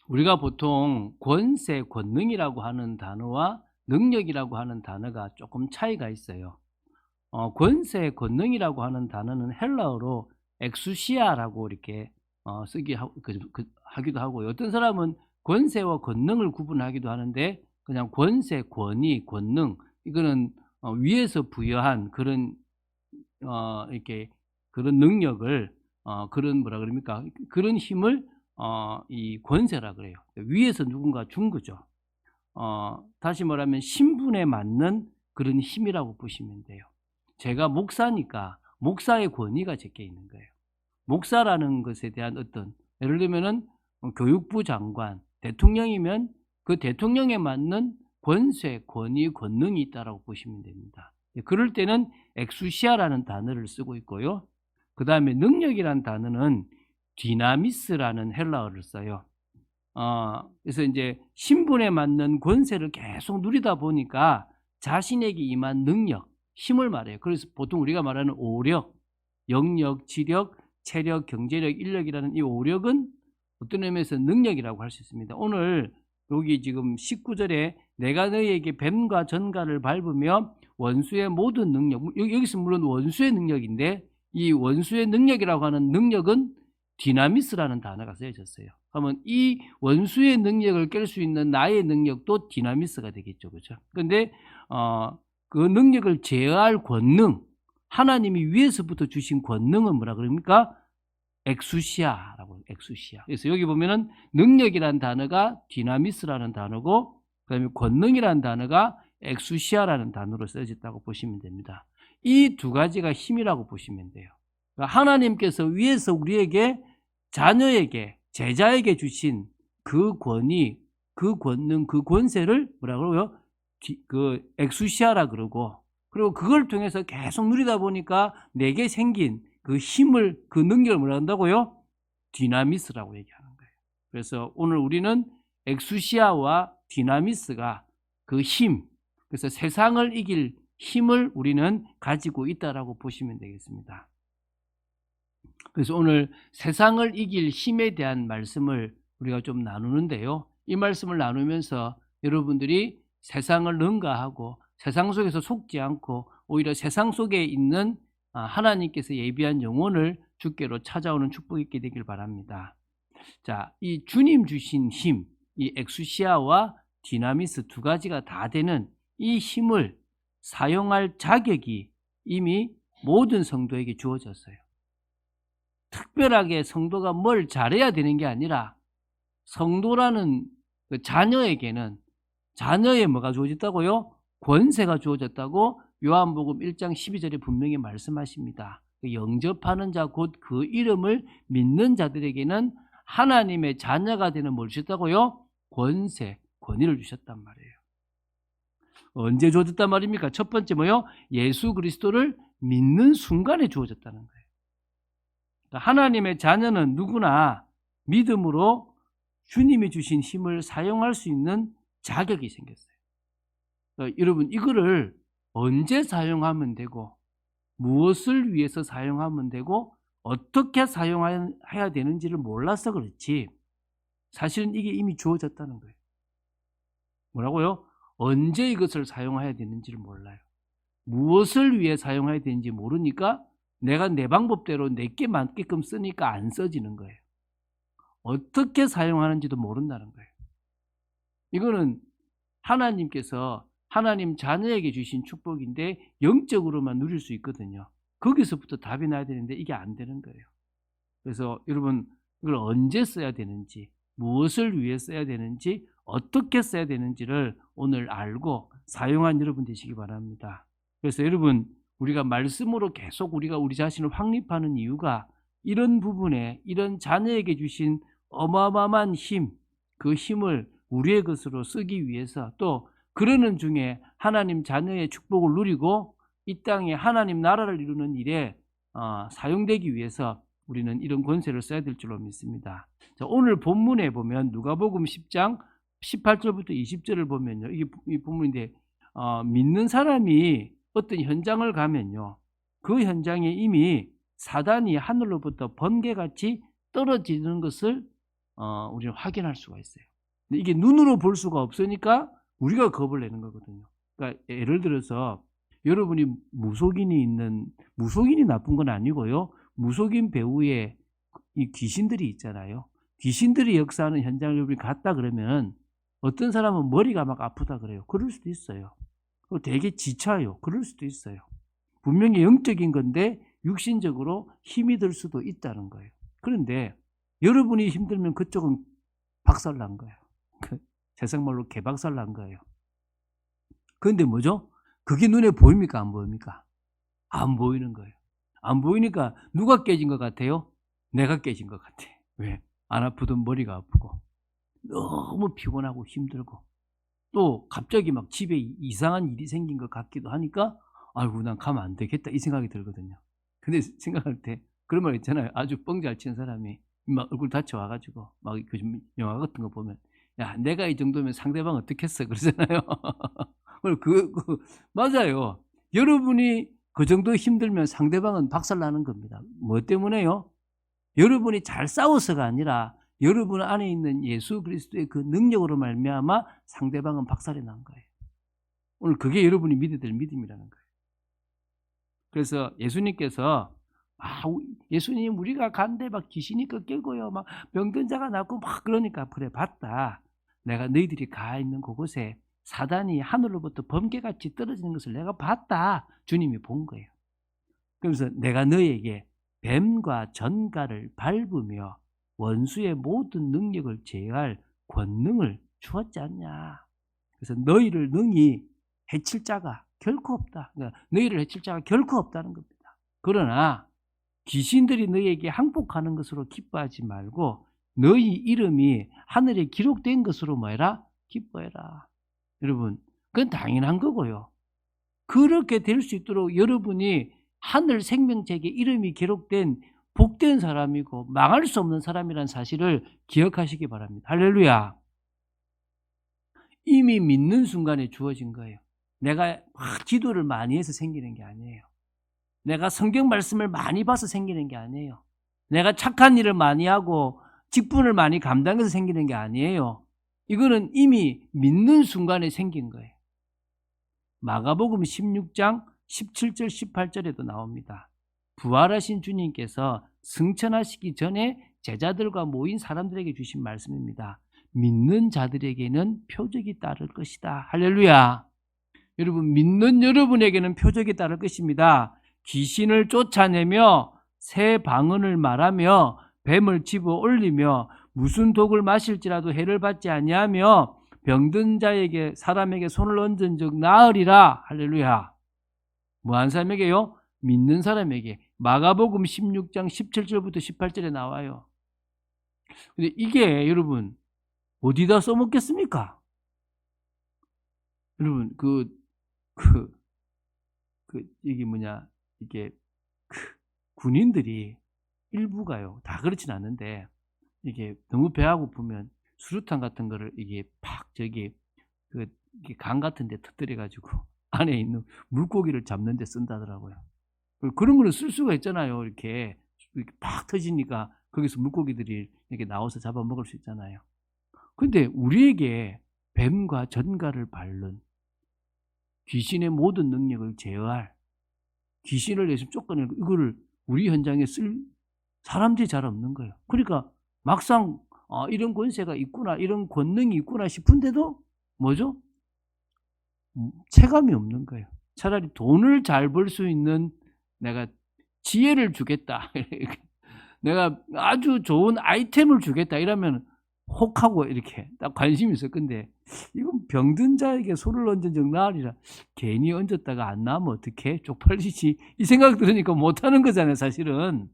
우리가 보통 권세, 권능이라고 하는 단어와 능력이라고 하는 단어가 조금 차이가 있어요. 권세, 권능이라고 하는 단어는 헬라어로 엑수시아라고 이렇게 하기도 하고요. 어떤 사람은 권세와 권능을 구분하기도 하는데 그냥 권세, 권위, 권능 이거는 위에서 부여한 그런 이렇게 그런 능력을 그런 뭐라 그럽니까? 그런 힘을 이 권세라 그래요. 위에서 누군가 준 거죠. 다시 말하면 신분에 맞는 그런 힘이라고 보시면 돼요. 제가 목사니까 목사의 권위가 제게 있는 거예요. 목사라는 것에 대한 어떤 예를 들면은 교육부 장관, 대통령이면 그 대통령에 맞는 권세, 권위, 권능이 있다라고 보시면 됩니다. 그럴 때는 엑수시아라는 단어를 쓰고 있고요. 그 다음에 능력이라는 단어는 디나미스라는 헬라어를 써요. 그래서 이제 신분에 맞는 권세를 계속 누리다 보니까 자신에게 임한 능력, 힘을 말해요. 그래서 보통 우리가 말하는 오력, 영력, 지력, 체력, 경제력, 인력이라는 이 오력은 어떤 의미에서 능력이라고 할 수 있습니다. 오늘 여기 지금 19절에 내가 너희에게 뱀과 전갈을 밟으며 원수의 모든 능력, 여기서 물론 원수의 능력인데 이 원수의 능력이라고 하는 능력은 디나미스라는 단어가 쓰여졌어요. 그러면 이 원수의 능력을 깰 수 있는 나의 능력도 디나미스가 되겠죠. 그렇죠? 그런데 그 능력을 제어할 권능, 하나님이 위에서부터 주신 권능은 뭐라 그럽니까? 엑수시아라고, 엑수시아. 그래서 여기 보면은 능력이라는 단어가 디나미스라는 단어고, 그다음에 권능이라는 단어가 엑수시아라는 단어로 쓰여졌다고 보시면 됩니다. 이 두 가지가 힘이라고 보시면 돼요. 그러니까 하나님께서 위에서 우리에게, 자녀에게, 제자에게 주신 그 권위, 그 권능, 그 권세를 뭐라 그러고요? 그 엑수시아라 그러고, 그리고 그걸 통해서 계속 누리다 보니까 내게 생긴 그 힘을, 그 능력을 뭐라 한다고요? 디나미스라고 얘기하는 거예요. 그래서 오늘 우리는 엑수시아와 디나미스가 그 힘, 그래서 세상을 이길 힘을 우리는 가지고 있다라고 보시면 되겠습니다. 그래서 오늘 세상을 이길 힘에 대한 말씀을 우리가 좀 나누는데요. 이 말씀을 나누면서 여러분들이 세상을 능가하고 세상 속에서 속지 않고 오히려 세상 속에 있는 하나님께서 예비한 영혼을 주께로 찾아오는 축복이 있게 되길 바랍니다. 자, 이 주님 주신 힘, 이 엑수시아와 디나미스 두 가지가 다 되는 이 힘을 사용할 자격이 이미 모든 성도에게 주어졌어요. 특별하게 성도가 뭘 잘해야 되는 게 아니라 성도라는 그 자녀에게는 자녀의 뭐가 주어졌다고요? 권세가 주어졌다고 요한복음 1장 12절에 분명히 말씀하십니다. 영접하는 자 곧 그 이름을 믿는 자들에게는 하나님의 자녀가 되는 뭘 주셨다고요? 권세, 권위를 주셨단 말이에요. 언제 주어졌단 말입니까? 첫 번째 뭐요? 예수 그리스도를 믿는 순간에 주어졌다는 거예요. 하나님의 자녀는 누구나 믿음으로 주님이 주신 힘을 사용할 수 있는 자격이 생겼어요. 여러분, 이거를 언제 사용하면 되고 무엇을 위해서 사용하면 되고 어떻게 사용해야 되는지를 몰라서 그렇지 사실은 이게 이미 주어졌다는 거예요. 뭐라고요? 언제 이것을 사용해야 되는지를 몰라요. 무엇을 위해 사용해야 되는지 모르니까 내가 내 방법대로 내게 맞게끔 쓰니까 안 써지는 거예요. 어떻게 사용하는지도 모른다는 거예요. 이거는 하나님께서 하나님 자녀에게 주신 축복인데 영적으로만 누릴 수 있거든요. 거기서부터 답이 나야 되는데 이게 안 되는 거예요. 그래서 여러분 이걸 언제 써야 되는지, 무엇을 위해 써야 되는지, 어떻게 써야 되는지를 오늘 알고 사용한 여러분 되시기 바랍니다. 그래서 여러분 우리가 말씀으로 계속 우리가 우리 자신을 확립하는 이유가 이런 부분에 이런 자녀에게 주신 어마어마한 힘, 그 힘을 우리의 것으로 쓰기 위해서 또 그러는 중에 하나님 자녀의 축복을 누리고 이 땅에 하나님 나라를 이루는 일에 사용되기 위해서 우리는 이런 권세를 써야 될 줄로 믿습니다. 자, 오늘 본문에 보면 누가복음 10장 18절부터 20절을 보면요. 이게 이 본문인데 믿는 사람이 어떤 현장을 가면요. 그 현장에 이미 사단이 하늘로부터 번개같이 떨어지는 것을 우리는 확인할 수가 있어요. 근데 이게 눈으로 볼 수가 없으니까 우리가 겁을 내는 거거든요. 그러니까 예를 들어서 여러분이 무속인이 나쁜 건 아니고요. 무속인 배우에 이 귀신들이 있잖아요. 귀신들이 역사하는 현장을 여러분이 갔다 그러면 어떤 사람은 머리가 막 아프다 그래요. 그럴 수도 있어요. 되게 지쳐요. 그럴 수도 있어요. 분명히 영적인 건데 육신적으로 힘이 들 수도 있다는 거예요. 그런데 여러분이 힘들면 그쪽은 박살난 거예요. 세상말로 개박살난 거예요. 그런데 뭐죠? 그게 눈에 보입니까? 안 보입니까? 안 보이는 거예요. 안 보이니까 누가 깨진 것 같아요? 내가 깨진 것 같아. 왜? 안 아프던 머리가 아프고 너무 피곤하고 힘들고 또 갑자기 막 집에 이상한 일이 생긴 것 같기도 하니까 아이고 난 가면 안 되겠다 이 생각이 들거든요. 근데 생각할 때 그런 말 있잖아요. 아주 뻥 잘 치는 사람이 막 얼굴 다쳐와가지고 막 요즘 영화 같은 거 보면 야 내가 이 정도면 상대방 어떻겠어 그러잖아요. 맞아요. 여러분이 그 정도 힘들면 상대방은 박살나는 겁니다. 뭐 때문에요? 여러분이 잘 싸워서가 아니라 여러분 안에 있는 예수 그리스도의 그 능력으로 말미암아 상대방은 박살이 난 거예요. 오늘 그게 여러분이 믿어야 될 믿음이라는 거예요. 그래서 예수님께서 예수님 우리가 간데 막 귀신이 꺾이고요 막 병든 자가 낫고 막 그러니까 그래 봤다. 내가 너희들이 가 있는 그곳에 사단이 하늘로부터 번개같이 떨어지는 것을 내가 봤다. 주님이 본 거예요. 그래서 내가 너희에게 뱀과 전갈을 밟으며 원수의 모든 능력을 제어할 권능을 주었지 않냐. 그래서 너희를 능히 해칠 자가 결코 없다. 그러니까 너희를 해칠 자가 결코 없다는 겁니다. 그러나 귀신들이 너희에게 항복하는 것으로 기뻐하지 말고 너희 이름이 하늘에 기록된 것으로 뭐해라? 기뻐해라. 여러분 그건 당연한 거고요. 그렇게 될 수 있도록 여러분이 하늘 생명책에 이름이 기록된 복된 사람이고 망할 수 없는 사람이라는 사실을 기억하시기 바랍니다. 할렐루야. 이미 믿는 순간에 주어진 거예요. 내가 기도를 많이 해서 생기는 게 아니에요. 내가 성경 말씀을 많이 봐서 생기는 게 아니에요. 내가 착한 일을 많이 하고 직분을 많이 감당해서 생기는 게 아니에요. 이거는 이미 믿는 순간에 생긴 거예요. 마가복음 16장 17절 18절에도 나옵니다. 부활하신 주님께서 승천하시기 전에 제자들과 모인 사람들에게 주신 말씀입니다. 믿는 자들에게는 표적이 따를 것이다. 할렐루야. 여러분 믿는 여러분에게는 표적이 따를 것입니다. 귀신을 쫓아내며 새 방언을 말하며 뱀을 집어 올리며 무슨 독을 마실지라도 해를 받지 아니하며 병든 자에게 사람에게 손을 얹은 적 나으리라. 할렐루야. 뭐한 사람에게요? 믿는 사람에게. 마가복음 16장 17절부터 18절에 나와요. 근데 이게 여러분 어디다 써먹겠습니까? 여러분 이게 이게 군인들이 일부가요 다 그렇진 않은데 이게 너무 배가 고프면 수류탄 같은 거를 이게 팍 이게 강 같은 데 터뜨려 가지고 안에 있는 물고기를 잡는 데 쓴다더라고요. 그런 거는 쓸 수가 있잖아요. 이렇게 팍 터지니까 거기서 물고기들이 이렇게 나와서 잡아먹을 수 있잖아요. 근데 우리에게 뱀과 전갈을 밟는 귀신의 모든 능력을 제어할 귀신을 내서 쫓아내는 이거를 우리 현장에 쓸 사람들이 잘 없는 거예요. 그러니까 막상 이런 권세가 있구나, 이런 권능이 있구나 싶은데도 뭐죠? 체감이 없는 거예요. 차라리 돈을 잘 벌 수 있는 내가 지혜를 주겠다. 내가 아주 좋은 아이템을 주겠다. 이러면 혹하고 이렇게 딱 관심이 있을 건데 이건 병든 자에게 손을 얹은 적 나으리라. 괜히 얹었다가 안 나오면 어떡해? 쪽팔리지. 이 생각 들으니까 못하는 거잖아요. 사실은.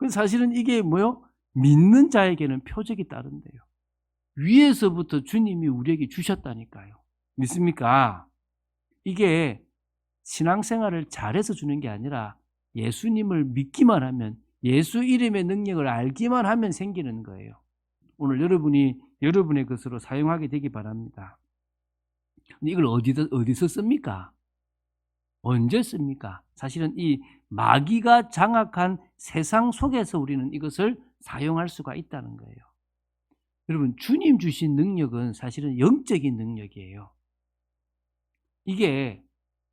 사실은 이게 뭐요? 믿는 자에게는 표적이 따른대요. 위에서부터 주님이 우리에게 주셨다니까요. 믿습니까? 이게 신앙생활을 잘해서 주는 게 아니라 예수님을 믿기만 하면 예수 이름의 능력을 알기만 하면 생기는 거예요. 오늘 여러분이 여러분의 것으로 사용하게 되기 바랍니다. 근데 이걸 어디서 씁니까? 언제 씁니까? 사실은 이 마귀가 장악한 세상 속에서 우리는 이것을 사용할 수가 있다는 거예요. 여러분, 주님 주신 능력은 사실은 영적인 능력이에요. 이게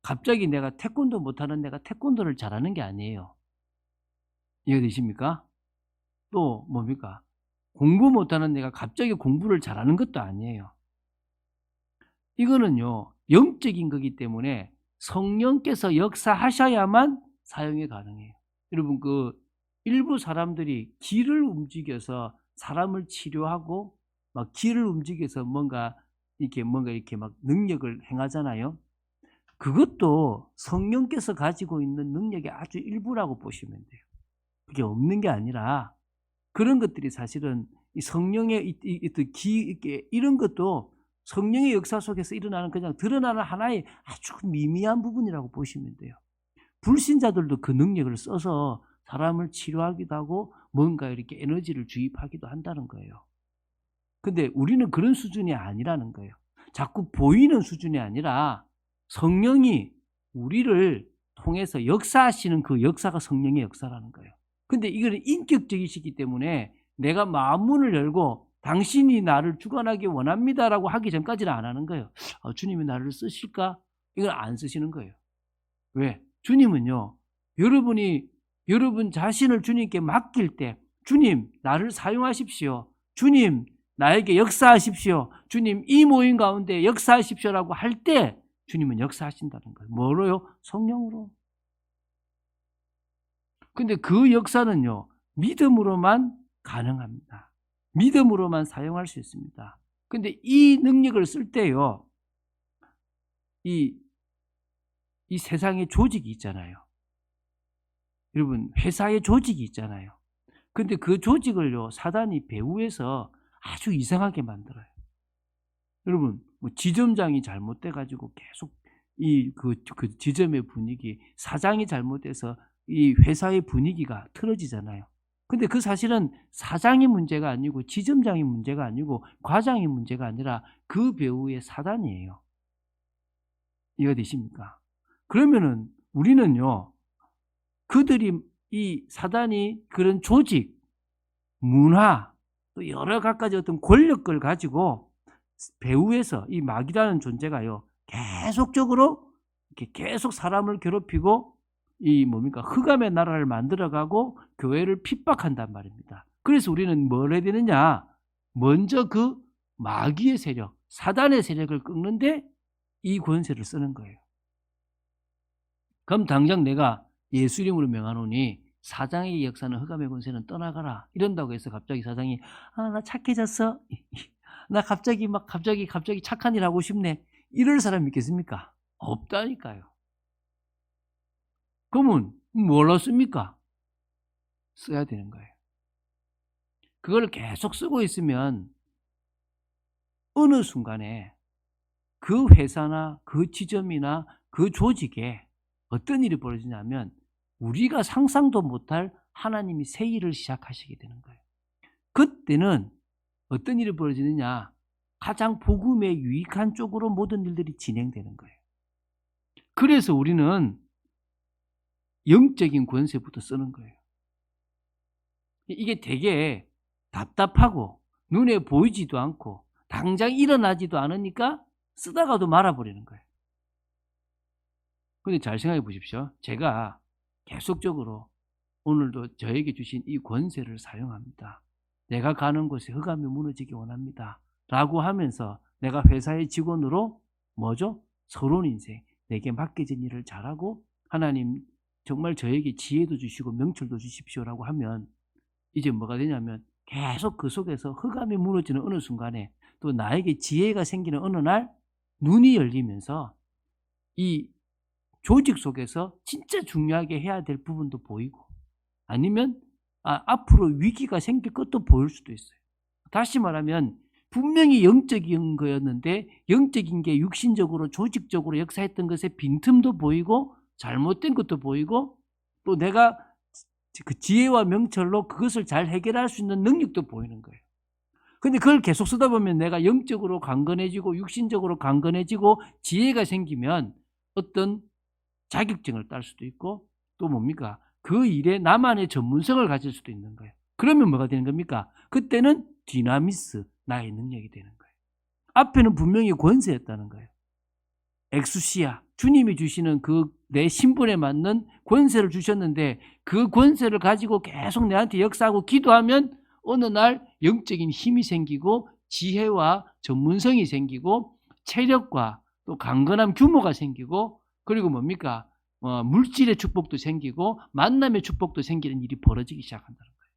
갑자기 내가 태권도 못하는 내가 태권도를 잘하는 게 아니에요. 이해되십니까? 또 뭡니까? 공부 못하는 내가 갑자기 공부를 잘하는 것도 아니에요. 이거는요, 영적인 거기 때문에 성령께서 역사하셔야만 사용이 가능해요. 여러분, 일부 사람들이 기를 움직여서 사람을 치료하고 막 기를 움직여서 뭔가 이렇게 막 능력을 행하잖아요. 그것도 성령께서 가지고 있는 능력의 아주 일부라고 보시면 돼요. 그게 없는 게 아니라 그런 것들이 사실은 이 성령의 이런 것도 성령의 역사 속에서 일어나는 그냥 드러나는 하나의 아주 미미한 부분이라고 보시면 돼요. 불신자들도 그 능력을 써서 사람을 치료하기도 하고 뭔가 이렇게 에너지를 주입하기도 한다는 거예요. 근데 우리는 그런 수준이 아니라는 거예요. 자꾸 보이는 수준이 아니라 성령이 우리를 통해서 역사하시는 그 역사가 성령의 역사라는 거예요. 근데 이거는 인격적이시기 때문에 내가 마음문을 열고 당신이 나를 주관하기 원합니다라고 하기 전까지는 안 하는 거예요. 주님이 나를 쓰실까? 이걸 안 쓰시는 거예요. 왜? 주님은요, 여러분 자신을 주님께 맡길 때, 주님, 나를 사용하십시오. 주님, 나에게 역사하십시오. 주님, 이 모임 가운데 역사하십시오라고 할 때, 주님은 역사하신다는 거예요. 뭐로요? 성령으로. 근데 그 역사는요, 믿음으로만 가능합니다. 믿음으로만 사용할 수 있습니다. 근데 이 능력을 쓸 때요, 이 세상에 조직이 있잖아요. 여러분, 회사에 조직이 있잖아요. 근데 그 조직을요, 사단이 배후에서 아주 이상하게 만들어요. 여러분, 지점장이 잘못돼가지고 계속 그 지점의 분위기, 사장이 잘못돼서 이 회사의 분위기가 틀어지잖아요. 근데 그 사실은 사장이 문제가 아니고 지점장이 문제가 아니고 과장이 문제가 아니라 그 배후의 사단이에요. 이해가 되십니까? 그러면은 우리는요, 그들이 이 사단이 그런 조직, 문화, 또 여러 가지 어떤 권력을 가지고 배후에서 이 마귀라는 존재가요, 계속적으로 이렇게 계속 사람을 괴롭히고 흑암의 나라를 만들어가고 교회를 핍박한단 말입니다. 그래서 우리는 뭘 해야 되느냐? 먼저 그 마귀의 세력, 사단의 세력을 끊는데 이 권세를 쓰는 거예요. 그럼 당장 내가 예수 이름으로 명하노니 사장의 역사는 흑암의 권세는 떠나가라 이런다고 해서 갑자기 사장이 나 착해졌어. 나 갑자기 착한 일 하고 싶네. 이럴 사람 있겠습니까? 없다니까요. 그러면 뭘로 씁니까? 써야 되는 거예요. 그걸 계속 쓰고 있으면 어느 순간에 그 회사나 그 지점이나 그 조직에 어떤 일이 벌어지냐면 우리가 상상도 못할 하나님이 새 일을 시작하시게 되는 거예요. 그때는 어떤 일이 벌어지느냐? 가장 복음에 유익한 쪽으로 모든 일들이 진행되는 거예요. 그래서 우리는 영적인 권세부터 쓰는 거예요. 이게 되게 답답하고 눈에 보이지도 않고 당장 일어나지도 않으니까 쓰다가도 말아버리는 거예요. 근데 잘 생각해 보십시오. 제가 계속적으로 오늘도 저에게 주신 이 권세를 사용합니다. 내가 가는 곳에 흑암이 무너지기 원합니다. 라고 하면서 내가 회사의 직원으로 뭐죠? 서론 인생, 내게 맡겨진 일을 잘하고 하나님 정말 저에게 지혜도 주시고 명철도 주십시오라고 하면 이제 뭐가 되냐면 계속 그 속에서 흑암이 무너지는 어느 순간에 또 나에게 지혜가 생기는 어느 날 눈이 열리면서 이 조직 속에서 진짜 중요하게 해야 될 부분도 보이고 아니면 앞으로 위기가 생길 것도 보일 수도 있어요. 다시 말하면 분명히 영적인 거였는데 영적인 게 육신적으로 조직적으로 역사했던 것에 빈틈도 보이고 잘못된 것도 보이고 또 내가 그 지혜와 명철로 그것을 잘 해결할 수 있는 능력도 보이는 거예요. 근데 그걸 계속 쓰다 보면 내가 영적으로 강건해지고 육신적으로 강건해지고 지혜가 생기면 어떤 자격증을 딸 수도 있고 또 뭡니까? 그 일에 나만의 전문성을 가질 수도 있는 거예요. 그러면 뭐가 되는 겁니까? 그때는 디나미스, 나의 능력이 되는 거예요. 앞에는 분명히 권세였다는 거예요. 엑수시아, 주님이 주시는 그 내 신분에 맞는 권세를 주셨는데 그 권세를 가지고 계속 내한테 역사하고 기도하면 어느 날 영적인 힘이 생기고 지혜와 전문성이 생기고 체력과 또 강건함 규모가 생기고 그리고 뭡니까? 물질의 축복도 생기고 만남의 축복도 생기는 일이 벌어지기 시작한다는 거예요.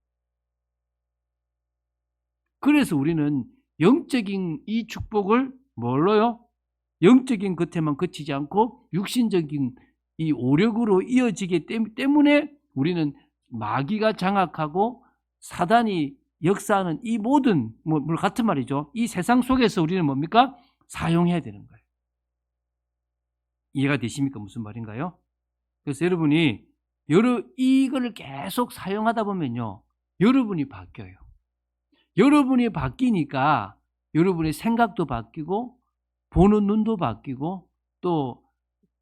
그래서 우리는 영적인 이 축복을 뭘로요? 영적인 것에만 그치지 않고 육신적인 이 오력으로 이어지기 때문에 우리는 마귀가 장악하고 사단이 역사하는 이 모든 물 같은 말이죠. 이 세상 속에서 우리는 뭡니까? 사용해야 되는 거예요. 이해가 되십니까? 무슨 말인가요? 그래서 여러분이 이걸 계속 사용하다 보면요. 여러분이 바뀌어요. 여러분이 바뀌니까 여러분의 생각도 바뀌고 보는 눈도 바뀌고 또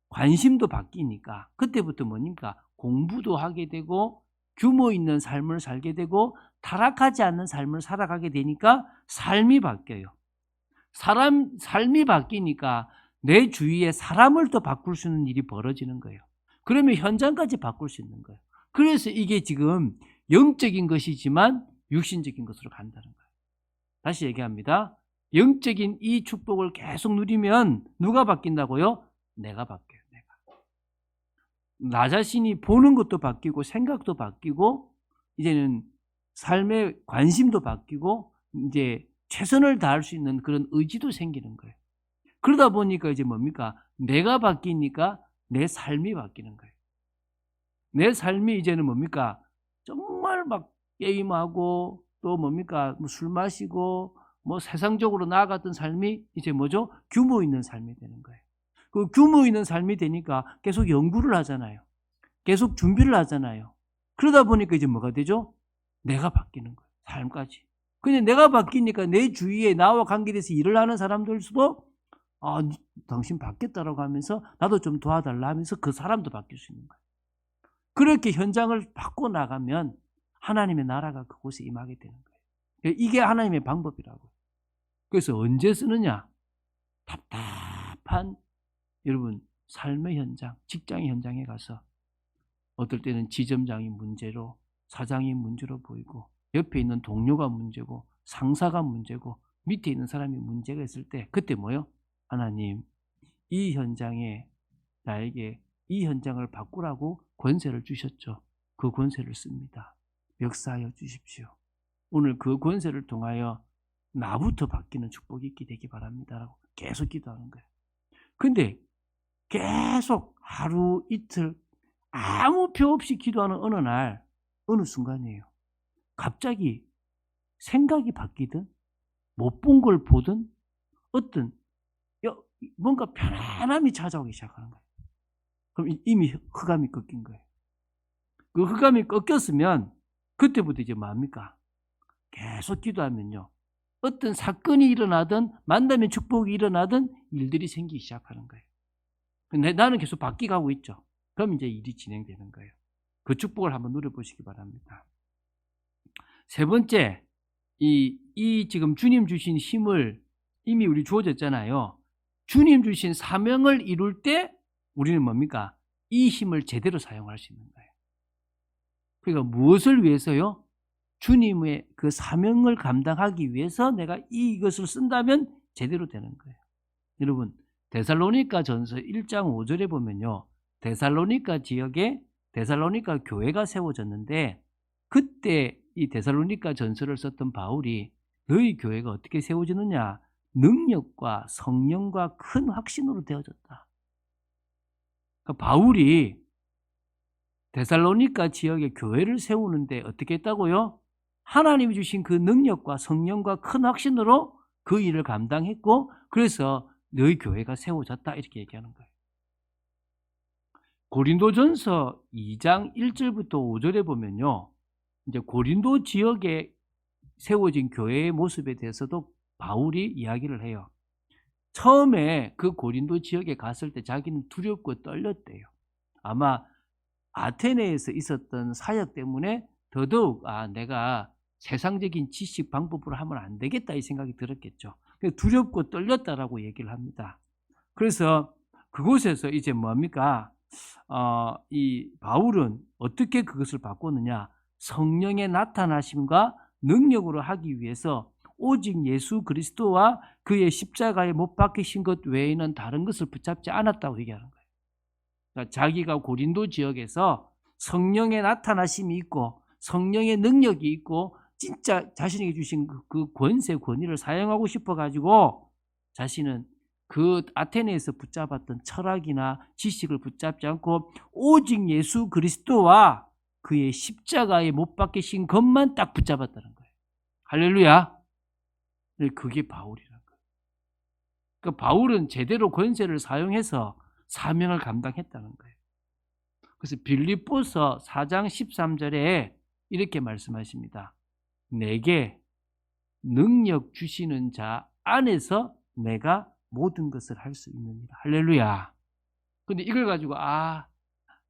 관심도 바뀌니까 그때부터 뭡니까? 공부도 하게 되고 규모 있는 삶을 살게 되고 타락하지 않는 삶을 살아가게 되니까 삶이 바뀌어요. 삶이 바뀌니까 내 주위에 사람을 더 바꿀 수 있는 일이 벌어지는 거예요. 그러면 현장까지 바꿀 수 있는 거예요. 그래서 이게 지금 영적인 것이지만 육신적인 것으로 간다는 거예요. 다시 얘기합니다. 영적인 이 축복을 계속 누리면 누가 바뀐다고요? 내가 바뀌어요. 나 자신이 보는 것도 바뀌고 생각도 바뀌고 이제는 삶의 관심도 바뀌고 이제 최선을 다할 수 있는 그런 의지도 생기는 거예요. 그러다 보니까 이제 뭡니까? 내가 바뀌니까 내 삶이 바뀌는 거예요. 내 삶이 이제는 뭡니까? 정말 막 게임하고 또 뭡니까? 술 마시고 세상적으로 나아갔던 삶이 이제 뭐죠? 규모 있는 삶이 되는 거예요. 그 규모 있는 삶이 되니까 계속 연구를 하잖아요. 계속 준비를 하잖아요. 그러다 보니까 이제 뭐가 되죠? 내가 바뀌는 거예요. 삶까지. 근데 내가 바뀌니까 내 주위에 나와 관계돼서 일을 하는 사람들도 당신 바뀌었다라고 하면서 나도 좀 도와달라 하면서 그 사람도 바뀔 수 있는 거예요. 그렇게 현장을 바꿔 나가면 하나님의 나라가 그곳에 임하게 되는 거예요. 이게 하나님의 방법이라고. 그래서 언제 쓰느냐? 답답한 여러분 삶의 현장, 직장의 현장에 가서 어떨 때는 지점장이 문제로 사장이 문제로 보이고 옆에 있는 동료가 문제고 상사가 문제고 밑에 있는 사람이 문제가 있을 때 그때 뭐요? 하나님 이 현장에 나에게 이 현장을 바꾸라고 권세를 주셨죠. 그 권세를 씁니다. 역사하여 주십시오. 오늘 그 권세를 통하여 나부터 바뀌는 축복이 있게 되기 바랍니다라고 계속 기도하는 거예요. 근데 계속 하루 이틀 아무 표 없이 기도하는 어느 날 어느 순간이에요. 갑자기 생각이 바뀌든 못 본 걸 보든 어떤 뭔가 편안함이 찾아오기 시작하는 거예요. 그럼 이미 흑암이 꺾인 거예요. 그 흑암이 꺾였으면 그때부터 이제 뭡니까? 계속 기도하면요. 어떤 사건이 일어나든 만남의 축복이 일어나든 일들이 생기기 시작하는 거예요. 근데 나는 계속 바뀌고 있죠. 그럼 이제 일이 진행되는 거예요. 그 축복을 한번 누려보시기 바랍니다. 세 번째, 이 지금 주님 주신 힘을 이미 우리 주어졌잖아요. 주님 주신 사명을 이룰 때 우리는 뭡니까? 이 힘을 제대로 사용할 수 있는 거예요. 그러니까 무엇을 위해서요? 주님의 그 사명을 감당하기 위해서 내가 이것을 쓴다면 제대로 되는 거예요. 여러분, 데살로니가 전서 1장 5절에 보면요. 데살로니가 지역에 데살로니가 교회가 세워졌는데 그때 이 데살로니가 전서를 썼던 바울이 너희 교회가 어떻게 세워지느냐? 능력과 성령과 큰 확신으로 되어졌다. 그러니까 바울이 데살로니가 지역에 교회를 세우는데 어떻게 했다고요? 하나님이 주신 그 능력과 성령과 큰 확신으로 그 일을 감당했고 그래서 너희 교회가 세워졌다 이렇게 얘기하는 거예요. 고린도전서 2장 1절부터 5절에 보면요. 이제 고린도 지역에 세워진 교회의 모습에 대해서도 바울이 이야기를 해요. 처음에 그 고린도 지역에 갔을 때 자기는 두렵고 떨렸대요. 아마 아테네에서 있었던 사역 때문에 더더욱 내가 세상적인 지식 방법으로 하면 안 되겠다 이 생각이 들었겠죠. 두렵고 떨렸다라고 얘기를 합니다. 그래서 그곳에서 이제 뭡니까? 이 바울은 어떻게 그것을 바꾸느냐? 성령의 나타나심과 능력으로 하기 위해서 오직 예수 그리스도와 그의 십자가에 못 박히신 것 외에는 다른 것을 붙잡지 않았다고 얘기하는 거예요. 그러니까 자기가 고린도 지역에서 성령의 나타나심이 있고 성령의 능력이 있고 진짜 자신에게 주신 그 권세 권위를 사용하고 싶어 가지고 자신은 그 아테네에서 붙잡았던 철학이나 지식을 붙잡지 않고 오직 예수 그리스도와 그의 십자가에 못 박히신 것만 딱 붙잡았다는 거예요. 할렐루야. 그게 바울이라는 거예요. 그러니까 바울은 제대로 권세를 사용해서 사명을 감당했다는 거예요. 그래서 빌립보서 4장 13절에 이렇게 말씀하십니다. 내게 능력 주시는 자 안에서 내가 모든 것을 할 수 있느니라. 할렐루야. 근데 이걸 가지고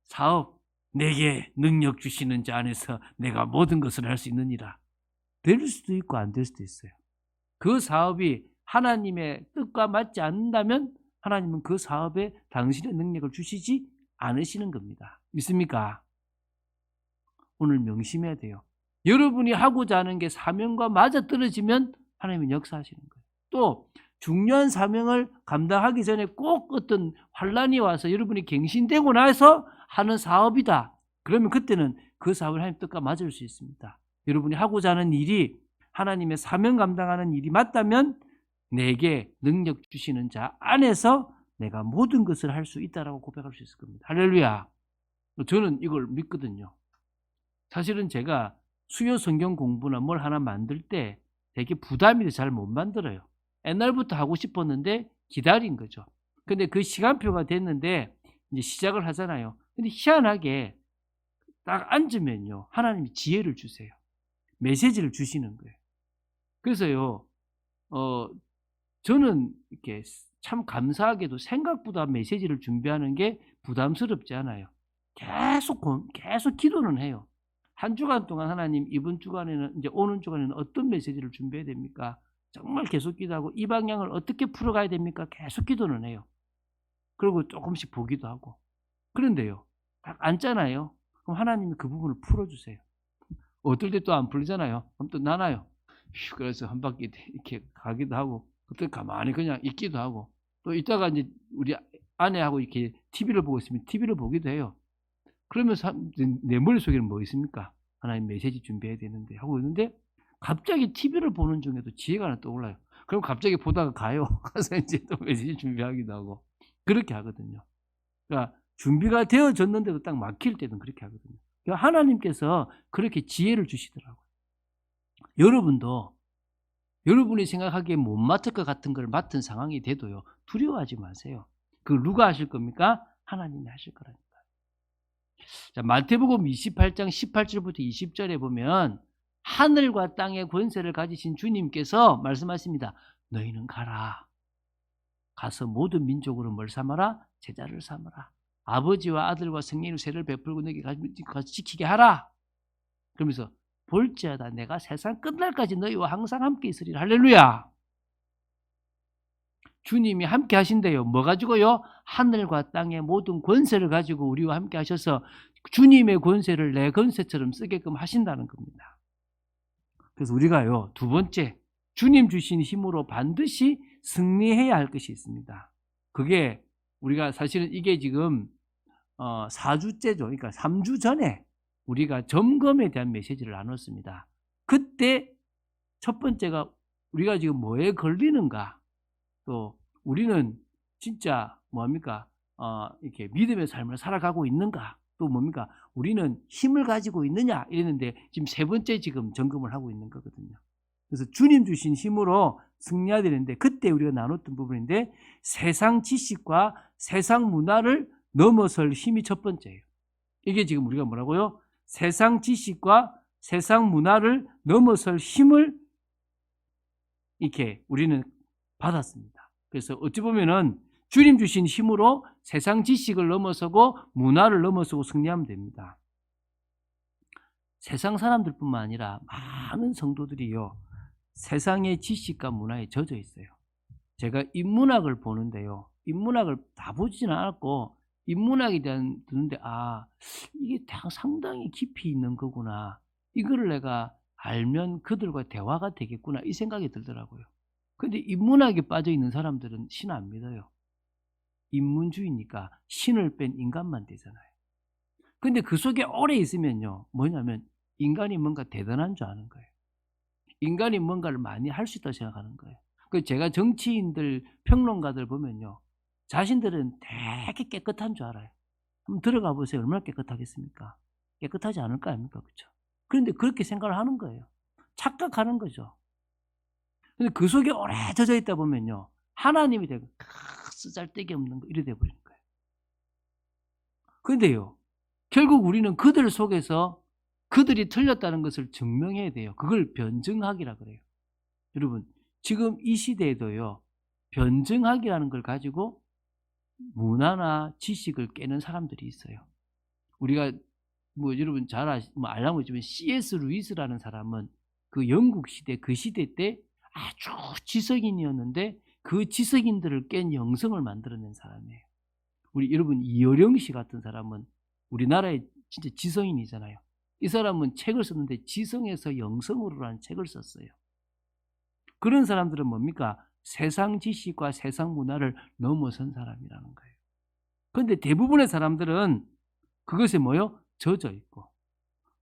사업 내게 능력 주시는 자 안에서 내가 모든 것을 할 수 있느니라. 될 수도 있고 안 될 수도 있어요. 그 사업이 하나님의 뜻과 맞지 않는다면 하나님은 그 사업에 당신의 능력을 주시지 않으시는 겁니다. 믿습니까? 오늘 명심해야 돼요. 여러분이 하고자 하는 게 사명과 맞아떨어지면 하나님은 역사하시는 거예요. 또 중요한 사명을 감당하기 전에 꼭 어떤 환란이 와서 여러분이 갱신되고 나서 하는 사업이다. 그러면 그때는 그 사업을 하나님 뜻과 맞을 수 있습니다. 여러분이 하고자 하는 일이 하나님의 사명 감당하는 일이 맞다면 내게 능력 주시는 자 안에서 내가 모든 것을 할 수 있다라고 고백할 수 있을 겁니다. 할렐루야. 저는 이걸 믿거든요. 사실은 제가 수요 성경 공부나 뭘 하나 만들 때 되게 부담이 돼서 잘 못 만들어요. 옛날부터 하고 싶었는데 기다린 거죠. 근데 그 시간표가 됐는데 이제 시작을 하잖아요. 근데 희한하게 딱 앉으면요. 하나님이 지혜를 주세요. 메시지를 주시는 거예요. 그래서요. 저는 이렇게 참 감사하게도 생각보다 메시지를 준비하는 게 부담스럽지 않아요. 계속 기도는 해요. 한 주간 동안 하나님 이번 주간에는 이제 오는 주간에는 어떤 메시지를 준비해야 됩니까? 정말 계속 기도하고 이 방향을 어떻게 풀어가야 됩니까? 계속 기도는 해요. 그리고 조금씩 보기도 하고. 그런데요. 딱 앉잖아요. 그럼 하나님이 그 부분을 풀어주세요. 어떨 때 또 안 풀리잖아요. 그럼 또 나나요. 그래서 한 바퀴 이렇게 가기도 하고 그때 가만히 그냥 있기도 하고 또 이따가 이제 우리 아내하고 이렇게 TV를 보고 있으면 TV를 보기도 해요. 그러면서 내 머릿속에는 뭐 있습니까? 하나님 메시지 준비해야 되는데 하고 있는데 갑자기 TV를 보는 중에도 지혜가 하나 떠올라요. 그럼 갑자기 보다가 가요. 가서 이제 또 메시지 준비하기도 하고 그렇게 하거든요. 그러니까 준비가 되어졌는데도 딱 막힐 때는 그렇게 하거든요. 그러니까 하나님께서 그렇게 지혜를 주시더라고요. 여러분도 여러분이 생각하기에 못 맡을 것 같은 걸 맡은 상황이 돼도요. 두려워하지 마세요. 그걸 누가 하실 겁니까? 하나님이 하실 거라니까. 자, 마태복음 28장 18절부터 20절에 보면 하늘과 땅의 권세를 가지신 주님께서 말씀하십니다. 너희는 가라. 가서 모든 민족으로 뭘 삼아라? 제자를 삼아라. 아버지와 아들과 성령의 세를 베풀고 너희에게 가서 지키게 하라. 그러면서 볼지어다 내가 세상 끝날까지 너희와 항상 함께 있으리라. 할렐루야. 주님이 함께 하신대요. 뭐 가지고요? 하늘과 땅의 모든 권세를 가지고 우리와 함께 하셔서 주님의 권세를 내 권세처럼 쓰게끔 하신다는 겁니다. 그래서 우리가요, 두 번째, 주님 주신 힘으로 반드시 승리해야 할 것이 있습니다. 그게 우리가 사실은 이게 지금 4주째죠. 그러니까 3주 전에 우리가 점검에 대한 메시지를 나눴습니다. 그때 첫 번째가 우리가 지금 뭐에 걸리는가? 또 우리는 진짜 뭡니까? 이렇게 믿음의 삶을 살아가고 있는가? 또 뭡니까? 우리는 힘을 가지고 있느냐? 이랬는데 지금 세 번째 지금 점검을 하고 있는 거거든요. 그래서 주님 주신 힘으로 승리해야 되는데 그때 우리가 나눴던 부분인데 세상 지식과 세상 문화를 넘어설 힘이 첫 번째예요. 이게 지금 우리가 뭐라고요? 세상 지식과 세상 문화를 넘어설 힘을 이렇게 우리는 받았습니다. 그래서 어찌 보면은 주님 주신 힘으로 세상 지식을 넘어서고 문화를 넘어서고 승리하면 됩니다. 세상 사람들뿐만 아니라 많은 성도들이요, 세상의 지식과 문화에 젖어 있어요. 제가 인문학을 보는데요, 인문학을 다 보지는 않았고 인문학에 대한 듣는데 이게 상당히 깊이 있는 거구나, 이거를 내가 알면 그들과 대화가 되겠구나, 이 생각이 들더라고요. 근데 인문학에 빠져 있는 사람들은 신 안 믿어요. 인문주의니까 신을 뺀 인간만 되잖아요. 근데 그 속에 오래 있으면요, 뭐냐면 인간이 뭔가 대단한 줄 아는 거예요. 인간이 뭔가를 많이 할 수 있다고 생각하는 거예요. 그 제가 정치인들, 평론가들 보면요, 자신들은 되게 깨끗한 줄 알아요. 한번 들어가 보세요. 얼마나 깨끗하겠습니까? 깨끗하지 않을 거 아닙니까? 그렇죠? 그런데 그렇게 생각을 하는 거예요. 착각하는 거죠. 근데 그 속에 오래 젖어 있다 보면요, 하나님이 되고 쓰잘데기 없는 거 이래 돼 버리는 거예요. 근데요, 결국 우리는 그들 속에서 그들이 틀렸다는 것을 증명해야 돼요. 그걸 변증학이라 그래요. 여러분, 지금 이 시대에도요, 변증학이라는 걸 가지고 문화나 지식을 깨는 사람들이 있어요. 우리가 여러분 잘 알라고 모르지만 C.S. 루이스라는 사람은 그 영국 시대, 그 시대 때 아주 지성인이었는데 그 지성인들을 깬 영성을 만들어낸 사람이에요. 우리 여러분 이어령 씨 같은 사람은 우리나라의 진짜 지성인이잖아요. 이 사람은 책을 썼는데 지성에서 영성으로라는 책을 썼어요. 그런 사람들은 뭡니까? 세상 지식과 세상 문화를 넘어선 사람이라는 거예요. 그런데 대부분의 사람들은 그것에 젖어 있고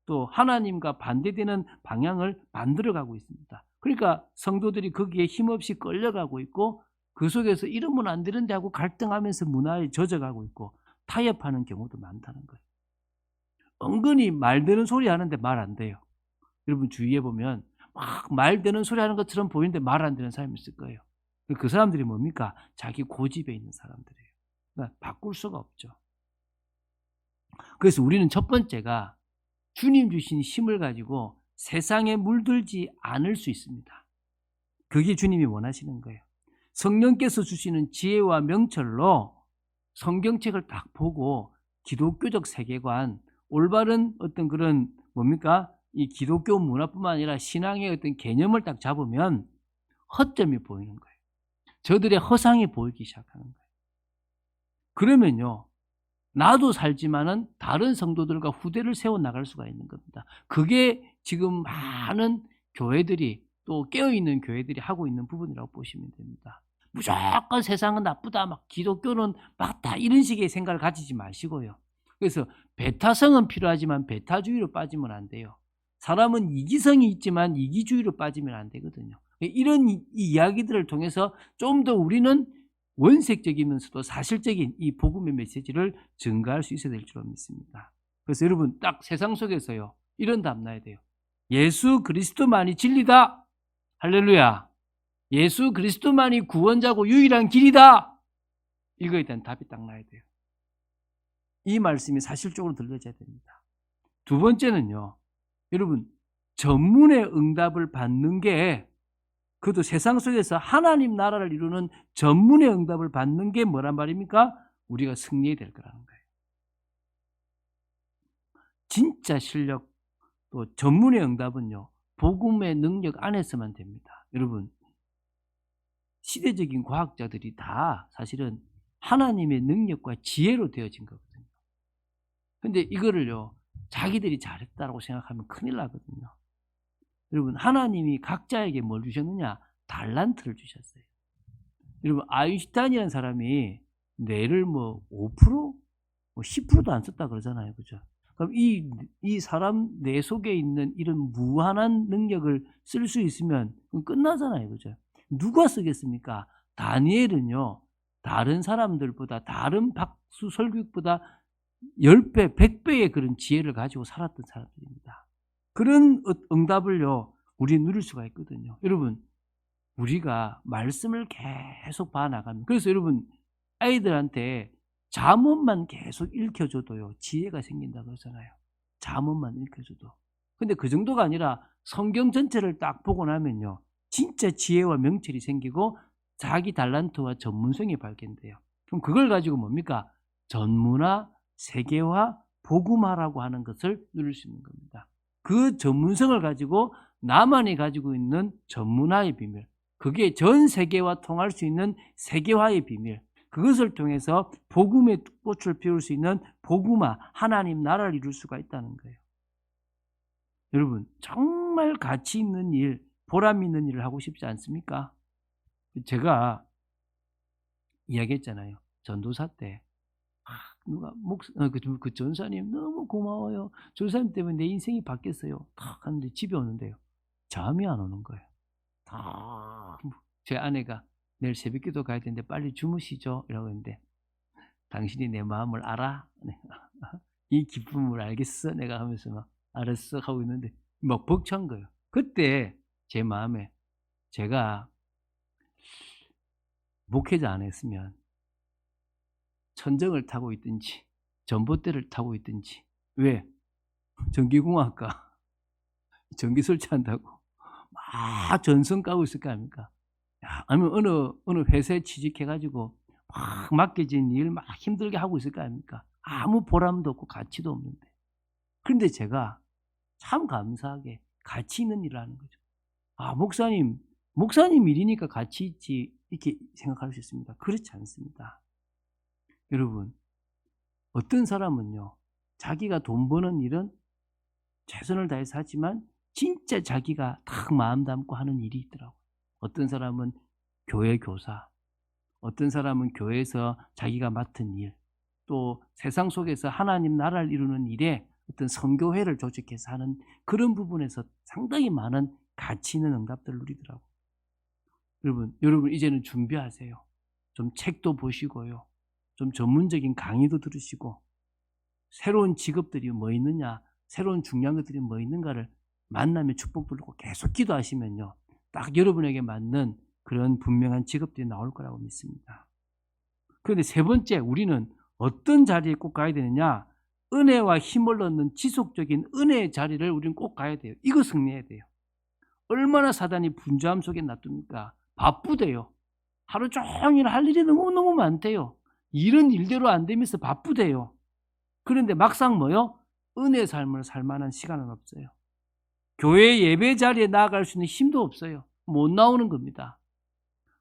또 하나님과 반대되는 방향을 만들어가고 있습니다. 그러니까 성도들이 거기에 힘없이 끌려가고 있고 그 속에서 이러면 안 되는데 하고 갈등하면서 문화에 젖어가고 있고 타협하는 경우도 많다는 거예요. 은근히 말 되는 소리 하는데 말 안 돼요. 여러분 주위에 보면 막 말 되는 소리 하는 것처럼 보이는데 말 안 되는 사람이 있을 거예요. 그 사람들이 뭡니까? 자기 고집에 있는 사람들이에요. 그러니까 바꿀 수가 없죠. 그래서 우리는 첫 번째가 주님 주신 힘을 가지고 세상에 물들지 않을 수 있습니다. 그게 주님이 원하시는 거예요. 성령께서 주시는 지혜와 명철로 성경책을 딱 보고 기독교적 세계관, 올바른 어떤 그런 이 기독교 문화뿐만 아니라 신앙의 어떤 개념을 딱 잡으면 허점이 보이는 거예요. 저들의 허상이 보이기 시작하는 거예요. 그러면요, 나도 살지만은 다른 성도들과 후대를 세워 나갈 수가 있는 겁니다. 그게 지금 많은 교회들이 또 깨어있는 교회들이 하고 있는 부분이라고 보시면 됩니다. 무조건 세상은 나쁘다, 막 기독교는 맞다, 이런 식의 생각을 가지지 마시고요. 그래서 배타성은 필요하지만 배타주의로 빠지면 안 돼요. 사람은 이기성이 있지만 이기주의로 빠지면 안 되거든요. 이런 이야기들을 통해서 좀 더 우리는 원색적이면서도 사실적인 이 복음의 메시지를 증가할 수 있어야 될 줄 믿습니다. 그래서 여러분 딱 세상 속에서요, 이런 답 나야 돼요. 예수 그리스도만이 진리다. 할렐루야. 예수 그리스도만이 구원자고 유일한 길이다. 이거에 대한 답이 딱 나야 돼요. 이 말씀이 사실적으로 들려져야 됩니다. 두 번째는요, 여러분 전문의 응답을 받는 게, 그것도 세상 속에서 하나님 나라를 이루는 전문의 응답을 받는 게 뭐란 말입니까? 우리가 승리해야 될 거라는 거예요. 진짜 실력, 또 전문의 응답은요, 복음의 능력 안에서만 됩니다. 여러분, 시대적인 과학자들이 다 사실은 하나님의 능력과 지혜로 되어진 거거든요. 근데 이거를요, 자기들이 잘했다라고 생각하면 큰일 나거든요. 여러분, 하나님이 각자에게 뭘 주셨느냐? 달란트를 주셨어요. 여러분, 아인슈타인이라는 사람이 뇌를 5%? 10%도 안 썼다 그러잖아요. 그죠? 그럼 이 사람 뇌 속에 있는 이런 무한한 능력을 쓸 수 있으면 끝나잖아요. 그죠? 누가 쓰겠습니까? 다니엘은요, 다른 사람들보다, 다른 박수 설교보다 10배, 100배의 그런 지혜를 가지고 살았던 사람들입니다. 그런 응답을요, 우리 누릴 수가 있거든요. 여러분, 우리가 말씀을 계속 봐나가면, 그래서 여러분, 아이들한테 잠언만 계속 읽혀줘도요, 지혜가 생긴다 그러잖아요. 잠언만 읽혀줘도. 근데 그 정도가 아니라 성경 전체를 딱 보고 나면요, 진짜 지혜와 명철이 생기고 자기 달란트와 전문성이 발견돼요. 그럼 그걸 가지고 뭡니까? 전문화, 세계화, 복음화라고 하는 것을 누릴 수 있는 겁니다. 그 전문성을 가지고 나만이 가지고 있는 전문화의 비밀, 그게 전 세계와 통할 수 있는 세계화의 비밀, 그것을 통해서 복음의 꽃을 피울 수 있는 복음화, 하나님 나라를 이룰 수가 있다는 거예요. 여러분, 정말 가치 있는 일, 보람 있는 일을 하고 싶지 않습니까? 제가 이야기했잖아요. 전도사 때 누가 그 전사님 너무 고마워요. 전사님 때문에 내 인생이 바뀌었어요. 탁 하는데 집에 오는데요. 잠이 안 오는 거예요. 제 아내가 내일 새벽기도 가야 되는데 빨리 주무시죠. 이라고 했는데 당신이 내 마음을 알아? 이 기쁨을 알겠어? 내가 하면서 막 알았어 하고 있는데 막 벅찬 거예요. 그때 제 마음에 제가 목회자 안 했으면 천정을 타고 있든지 전봇대를 타고 있든지, 왜? 전기공학과 전기 설치한다고 막 전선 까고 있을 거 아닙니까? 아니면 어느 회사에 취직해가지고 막 맡겨진 일 막 힘들게 하고 있을 거 아닙니까? 아무 보람도 없고 가치도 없는데. 그런데 제가 참 감사하게 가치 있는 일을 하는 거죠. 목사님 일이니까 가치 있지, 이렇게 생각할 수 있습니다. 그렇지 않습니다. 여러분, 어떤 사람은요, 자기가 돈 버는 일은 최선을 다해서 하지만 진짜 자기가 딱 마음 담고 하는 일이 있더라고요. 어떤 사람은 교회 교사, 어떤 사람은 교회에서 자기가 맡은 일, 또 세상 속에서 하나님 나라를 이루는 일에 어떤 선교회를 조직해서 하는 그런 부분에서 상당히 많은 가치 있는 응답들을 누리더라고요. 여러분 이제는 준비하세요. 좀 책도 보시고요. 좀 전문적인 강의도 들으시고, 새로운 직업들이 뭐 있느냐, 새로운 중요한 것들이 뭐 있는가를 만나면 축복 부르고 계속 기도하시면요, 딱 여러분에게 맞는 그런 분명한 직업들이 나올 거라고 믿습니다. 그런데 세 번째, 우리는 어떤 자리에 꼭 가야 되느냐? 은혜와 힘을 얻는 지속적인 은혜의 자리를 우리는 꼭 가야 돼요. 이거 승리해야 돼요. 얼마나 사단이 분주함 속에 놔둡니까? 바쁘대요. 하루 종일 할 일이 너무너무 많대요. 일은 일대로 안 되면서 바쁘대요. 그런데 막상 뭐요? 은혜의 삶을 살 만한 시간은 없어요. 교회 예배 자리에 나아갈 수 있는 힘도 없어요. 못 나오는 겁니다.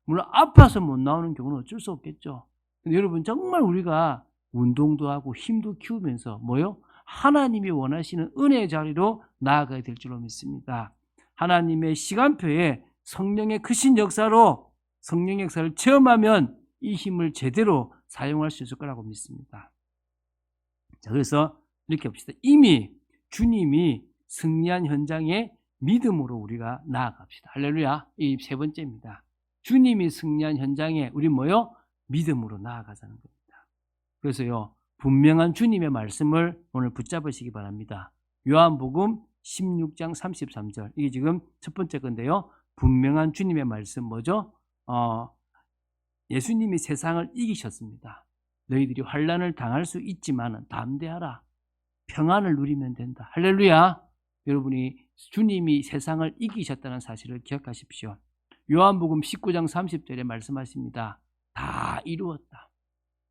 물론 아파서 못 나오는 경우는 어쩔 수 없겠죠. 근데 여러분, 정말 우리가 운동도 하고 힘도 키우면서 뭐요? 하나님이 원하시는 은혜의 자리로 나아가야 될 줄로 믿습니다. 하나님의 시간표에 성령의 크신 역사로 성령의 역사를 체험하면 이 힘을 제대로 사용할 수 있을 거라고 믿습니다. 자, 그래서 이렇게 봅시다. 이미 주님이 승리한 현장에 믿음으로 우리가 나아갑시다. 할렐루야. 이 세 번째입니다. 주님이 승리한 현장에 우리 뭐요? 믿음으로 나아가자는 겁니다. 그래서요, 분명한 주님의 말씀을 오늘 붙잡으시기 바랍니다. 요한복음 16장 33절. 이게 지금 첫 번째 건데요. 분명한 주님의 말씀 뭐죠? 예수님이 세상을 이기셨습니다. 너희들이 환난을 당할 수 있지만 담대하라. 평안을 누리면 된다. 할렐루야. 여러분이 주님이 세상을 이기셨다는 사실을 기억하십시오. 요한복음 19장 30절에 말씀하십니다. 다 이루었다.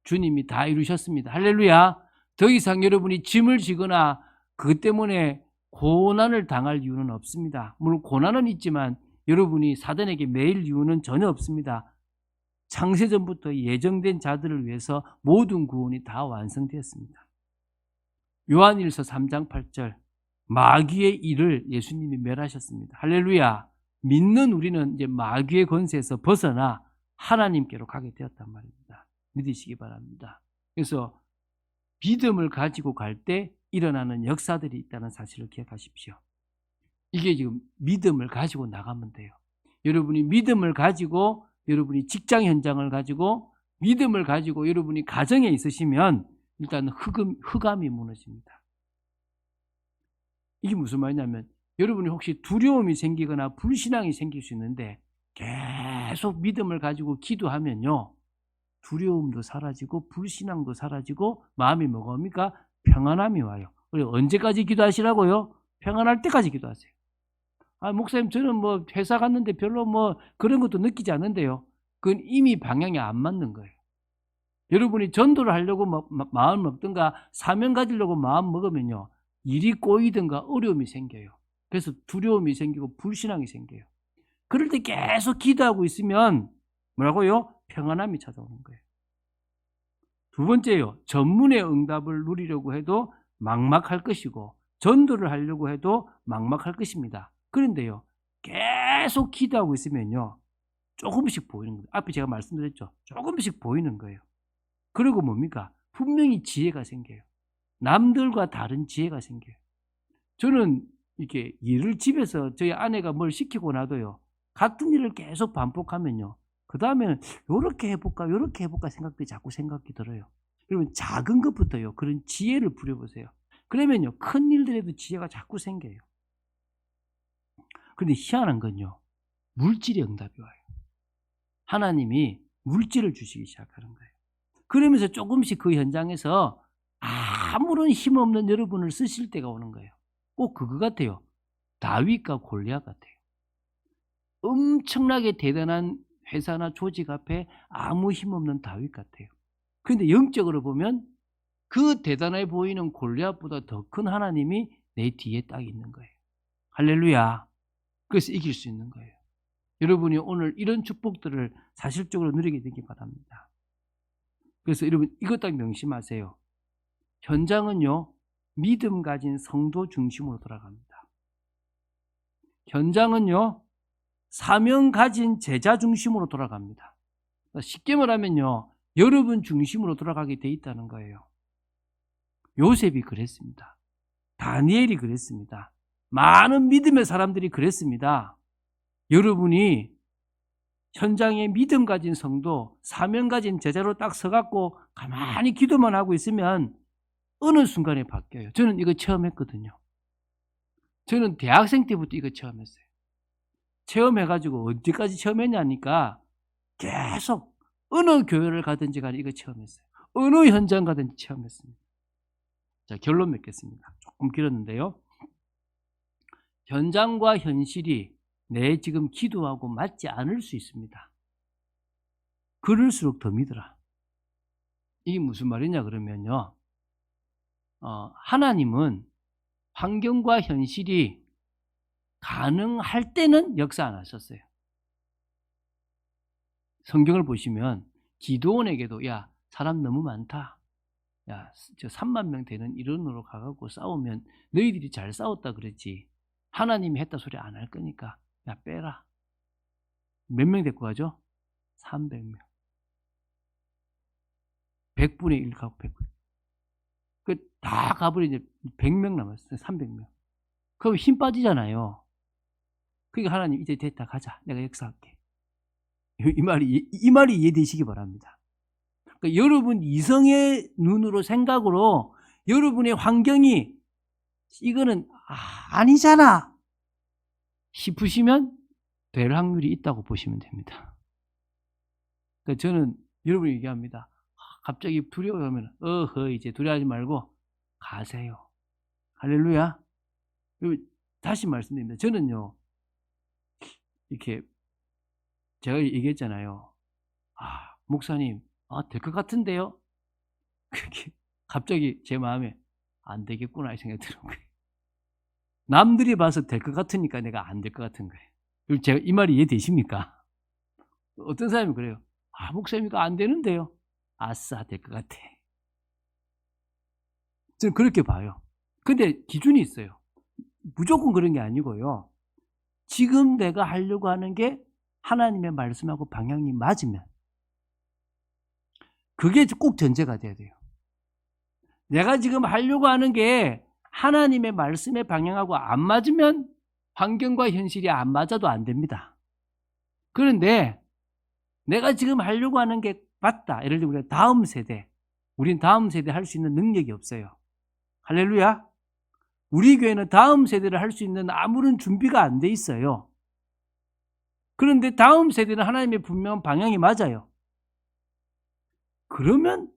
주님이 다 이루셨습니다. 할렐루야. 더 이상 여러분이 짐을 지거나 그것 때문에 고난을 당할 이유는 없습니다. 물론 고난은 있지만 여러분이 사단에게 매일 이유는 전혀 없습니다. 창세전부터 예정된 자들을 위해서 모든 구원이 다 완성되었습니다. 요한일서 3장 8절, 마귀의 일을 예수님이 멸하셨습니다. 할렐루야. 믿는 우리는 이제 마귀의 권세에서 벗어나 하나님께로 가게 되었단 말입니다. 믿으시기 바랍니다. 그래서 믿음을 가지고 갈 때 일어나는 역사들이 있다는 사실을 기억하십시오. 이게 지금 믿음을 가지고 나가면 돼요. 여러분이 믿음을 가지고, 여러분이 직장 현장을 가지고, 믿음을 가지고 여러분이 가정에 있으시면 일단 흑암이 무너집니다. 이게 무슨 말이냐면, 여러분이 혹시 두려움이 생기거나 불신앙이 생길 수 있는데 계속 믿음을 가지고 기도하면요, 두려움도 사라지고 불신앙도 사라지고 마음이 뭐가 옵니까? 평안함이 와요. 그리고 언제까지 기도하시라고요? 평안할 때까지 기도하세요. 목사님, 저는 뭐 회사 갔는데 별로 뭐 그런 것도 느끼지 않는데요. 그건 이미 방향이 안 맞는 거예요. 여러분이 전도를 하려고 마음 먹든가 사명 가지려고 마음 먹으면요, 일이 꼬이든가 어려움이 생겨요. 그래서 두려움이 생기고 불신앙이 생겨요. 그럴 때 계속 기도하고 있으면 뭐라고요? 평안함이 찾아오는 거예요. 두 번째요, 전문의 응답을 누리려고 해도 막막할 것이고 전도를 하려고 해도 막막할 것입니다. 그런데요, 계속 기도하고 있으면요, 조금씩 보이는 거예요. 앞에 제가 말씀드렸죠. 조금씩 보이는 거예요. 그리고 뭡니까? 분명히 지혜가 생겨요. 남들과 다른 지혜가 생겨요. 저는 이렇게 일을 집에서 저희 아내가 뭘 시키고 나도요, 같은 일을 계속 반복하면요, 그 다음에는 요렇게 해볼까 요렇게 해볼까 생각들이 자꾸 생각이 들어요. 여러분, 작은 것부터요, 그런 지혜를 부려보세요. 그러면요, 큰 일들에도 지혜가 자꾸 생겨요. 그런데 희한한 건요, 물질의 응답이 와요. 하나님이 물질을 주시기 시작하는 거예요. 그러면서 조금씩 그 현장에서 아무런 힘없는 여러분을 쓰실 때가 오는 거예요. 꼭 그거 같아요. 다윗과 골리앗 같아요. 엄청나게 대단한 회사나 조직 앞에 아무 힘없는 다윗 같아요. 그런데 영적으로 보면 그 대단해 보이는 골리앗보다 더 큰 하나님이 내 뒤에 딱 있는 거예요. 할렐루야. 그래서 이길 수 있는 거예요. 여러분이 오늘 이런 축복들을 사실적으로 누리게 되기 바랍니다. 그래서 여러분, 이것 딱 명심하세요. 현장은요, 믿음 가진 성도 중심으로 돌아갑니다. 현장은요, 사명 가진 제자 중심으로 돌아갑니다. 쉽게 말하면요, 여러분 중심으로 돌아가게 돼 있다는 거예요. 요셉이 그랬습니다. 다니엘이 그랬습니다. 많은 믿음의 사람들이 그랬습니다. 여러분이 현장에 믿음 가진 성도, 사명 가진 제자로 딱 서갖고 가만히 기도만 하고 있으면 어느 순간에 바뀌어요. 저는 이거 체험했거든요. 저는 대학생 때부터 이거 체험했어요. 체험해가지고 언제까지 체험했냐니까 계속 어느 교회를 가든지 간에 이거 체험했어요. 어느 현장 가든지 체험했습니다. 자, 결론 맺겠습니다. 조금 길었는데요. 현장과 현실이 내 지금 기도하고 맞지 않을 수 있습니다. 그럴수록 더 믿어라. 이게 무슨 말이냐 그러면요, 하나님은 환경과 현실이 가능할 때는 역사 안 하셨어요. 성경을 보시면 기드온에게도 야, 사람 너무 많다. 야, 저 3만 명 되는 이론으로 가갖고 싸우면 너희들이 잘 싸웠다 그랬지. 하나님이 했다 소리 안 할 거니까 야, 빼라. 몇 명 데리고 가죠? 300명. 100분의 1 가고 100분. 다 가버리니 100명 남았어요. 300명. 그럼 힘 빠지잖아요. 그러니까 하나님 이제 됐다 가자. 내가 역사할게. 이 말이 이해되시기 바랍니다. 그러니까 여러분 이성의 눈으로 생각으로 여러분의 환경이 이거는 아니잖아 싶으시면 될 확률이 있다고 보시면 됩니다. 그러니까 저는 여러분이 얘기합니다. 갑자기 두려워하면 이제 두려워하지 말고 가세요. 할렐루야. 다시 말씀드립니다. 저는요, 이렇게 제가 얘기했잖아요. 목사님, 될 것 같은데요? 그게 갑자기 제 마음에 안 되겠구나 이 생각이 드는 거예요. 남들이 봐서 될 것 같으니까 내가 안 될 것 같은 거예요. 제가 이 말이 이해되십니까? 어떤 사람이 그래요. 목사님 이거 안 되는데요? 아싸, 될 것 같아. 저는 그렇게 봐요. 근데 기준이 있어요. 무조건 그런 게 아니고요. 지금 내가 하려고 하는 게 하나님의 말씀하고 방향이 맞으면 그게 꼭 전제가 돼야 돼요. 내가 지금 하려고 하는 게 하나님의 말씀의 방향하고 안 맞으면 환경과 현실이 안 맞아도 안 됩니다. 그런데 내가 지금 하려고 하는 게 맞다. 예를 들어 우린 다음 세대 할 수 있는 능력이 없어요. 할렐루야. 우리 교회는 다음 세대를 할 수 있는 아무런 준비가 안 돼 있어요. 그런데 다음 세대는 하나님의 분명한 방향이 맞아요. 그러면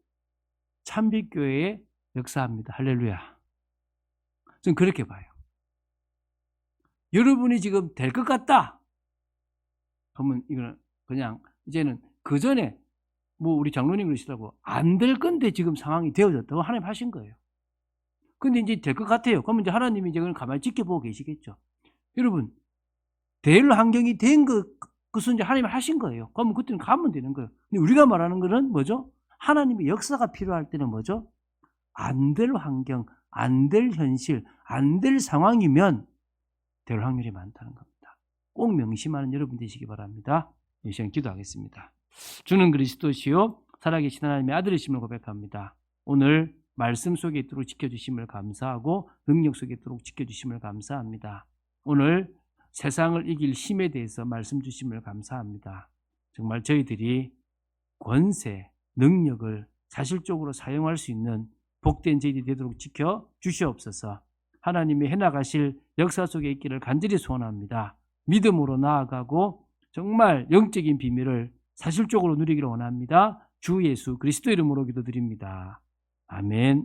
참빛교회에 역사합니다. 할렐루야. 저는 그렇게 봐요. 여러분이 지금 될 것 같다. 그러면 이거는 그냥 이제는 그 전에 뭐 우리 장로님 그러시더라고. 안 될 건데 지금 상황이 되어졌다고 하나님 하신 거예요. 근데 이제 될 것 같아요. 그러면 이제 하나님이 이제 그걸 가만히 지켜보고 계시겠죠. 여러분, 될 환경이 된 그것은 이제 하나님이 하신 거예요. 그러면 그때는 가면 되는 거예요. 근데 우리가 말하는 것은 뭐죠? 하나님의 역사가 필요할 때는 뭐죠? 안 될 환경, 안 될 현실, 안 될 상황이면 될 확률이 많다는 겁니다. 꼭 명심하는 여러분 되시기 바랍니다. 이 시간 기도하겠습니다. 주는 그리스도시요 살아계신 하나님의 아들이심을 고백합니다. 오늘 말씀 속에 있도록 지켜주심을 감사하고 능력 속에 있도록 지켜주심을 감사합니다. 오늘 세상을 이길 힘에 대해서 말씀 주심을 감사합니다. 정말 저희들이 권세, 능력을 사실적으로 사용할 수 있는 복된 저희들이 되도록 지켜 주시옵소서. 하나님이 해나가실 역사 속에 있기를 간절히 소원합니다. 믿음으로 나아가고 정말 영적인 비밀을 사실적으로 누리기를 원합니다. 주 예수 그리스도 이름으로 기도드립니다. 아멘.